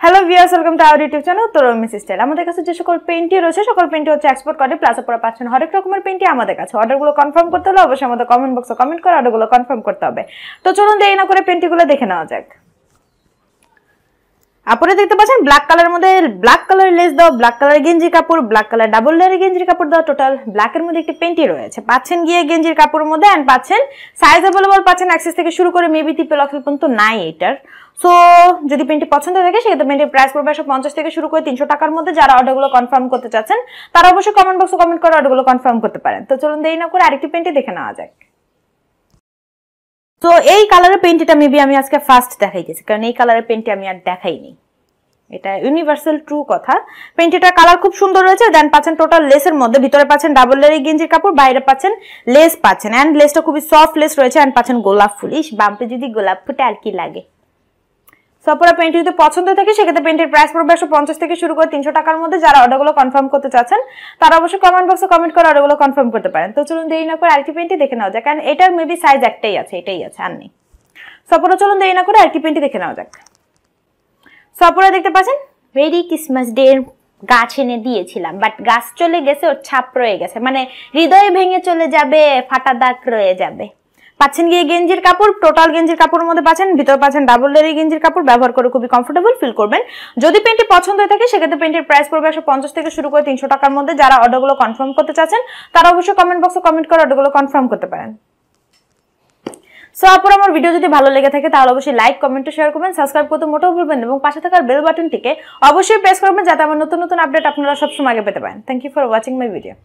Hello viewers, welcome to our YouTube channel তরুণী style. আমাদের কাছে যে সকল পেইন্টই রয়েছে সকল পেইন্টই হচ্ছে এক্সপোর্ট করে প্লাস আপনারা পাচ্ছেন হরেক রকমের পেইন্টই আমাদের কাছে। অর্ডারগুলো কনফার্ম করতে হলে অবশ্যই আমাদের কমেন্ট বক্সে কমেন্ট করে অর্ডারগুলো কনফার্ম করতে হবে। তো চলুন দেরি না করে পেইন্টগুলো দেখে নেওয়া যাক। আপনারা দেখতে পাচ্ছেন ব্ল্যাক কালারের মধ্যে ব্ল্যাক কালার লেস দাও, ব্ল্যাক কালার গেঞ্জি কাপড়, ব্ল্যাক কালার ডাবল লেয়ারের গেঞ্জির কাপড় দাও, টোটাল ব্ল্যাকের মধ্যে একটি পেইন্টই রয়েছে। পাচ্ছেন গিয়ে গেঞ্জির কাপড়ের মধ্যে এন্ড পাচ্ছেন সাইজ अवेलेबल পাচ্ছেন এক্সেস থেকে শুরু করে মেবি 3 লক্ষ পর্যন্ত নাই এটার। সো যদি পেইন্টটি পছন্দ থাকে সেক্ষেত্রে পেইন্টের প্রাইস পড়বে 150 থেকে শুরু করে 300 টাকার মধ্যে। যারা অর্ডারগুলো কনফার্ম করতে চাচ্ছেন তারা অবশ্যই কমেন্ট বক্সে কমেন্ট করে অর্ডারগুলো কনফার্ম করতে পারেন। তো চলুন দেরি না করে আরেকটি পেইন্টই দেখে নেওয়া যাক। তো এই কালারের পেইন্টটা মেবি আমি আজকে ফার্স্ট দেখাইতেছি, কারণ এই কালারের পেইন্টটি আমি আর দেখাইনি। এটা ইউনিভার্সাল ট্রু কথা। পেইন্টটার কালার খুব সুন্দর রয়েছে। দেন পাচ্ছেন টোটাল লেসের মধ্যে, ভিতরে পাচ্ছেন ডাবল লেয়ারের গেঞ্জির কাপড়, বাইরে পাচ্ছেন লেস পাচ্ছেন এন্ড লেসটা খুবই সফট লেস রয়েছে এন্ড পাচ্ছেন গোলাপ ফুল। ইস, বাম্পে যদি গোলাপ ফুটে আর কি লাগে। সপরা পেইন্ট যদি পছন্দ থাকে সেক্ষেত্রে পেইন্টের প্রাইস পড়বে 150 থেকে শুরু করে 300 টাকার মধ্যে। যারা অর্ডারগুলো কনফার্ম করতে চাচ্ছেন তারা অবশ্যই কমেন্ট বক্সে কমেন্ট করে অর্ডারগুলো কনফার্ম করতে পারেন। তো চলুন দেরি না করে আরেকটি পেইন্টই দেখে নেওয়া যাক, কারণ এটার মেবি সাইজ একটাই আছে, এটাই আছে, আর নেই। সপরা চলুন দেরি না করে আরেকটি পেইন্টই দেখে নেওয়া যাক। সপরা দেখতে পাচ্ছেন ভেরি ক্রিসমাস ডে গাছ এনে দিয়েছিলাম, বাট গাছ চলে গেছে, ওর ছাপ রয়ে গেছে, মানে হৃদয় ভেঙে চলে যাবে, ফাটা দাগ রয়ে যাবে। পাচ্ছেন গিয়ে গেঞ্জির কাপড়, টোটাল গেঞ্জির কাপড়ের মধ্যে পাচ্ছেন, ভিতর পাচ্ছেন ডাবল লেয়ারের গেঞ্জির কাপড়, ব্যবহার করে খুবই কমফোর্টেবল ফিল করবেন। যদি পেইন্টটি পছন্দ হয়ে থাকে সেক্ষেত্রে পেইন্টের প্রাইস পড়বে 150 থেকে শুরু করে 300 টাকার মধ্যে। যারা অর্ডারগুলো কনফার্ম করতে চাচ্ছেন তারা অবশ্যই কমেন্ট বক্সে কমেন্ট করে অর্ডারগুলো কনফার্ম করতে পারেন। সো আপনার আমার ভিডিও যদি ভালো লেগে থাকে তাহলে অবশ্যই লাইক কমেন্ট শেয়ার করবেন, সাবস্ক্রাইব করতে মোটেও ভুলবেন না এবং পাশে থাকার বেল বাটনটিকে অবশ্যই প্রেস করবেন যাতে আমার নতুন নতুন আপডেট আপনারা সবসময় আগে পেতে পারেন। Thank you for watching my video.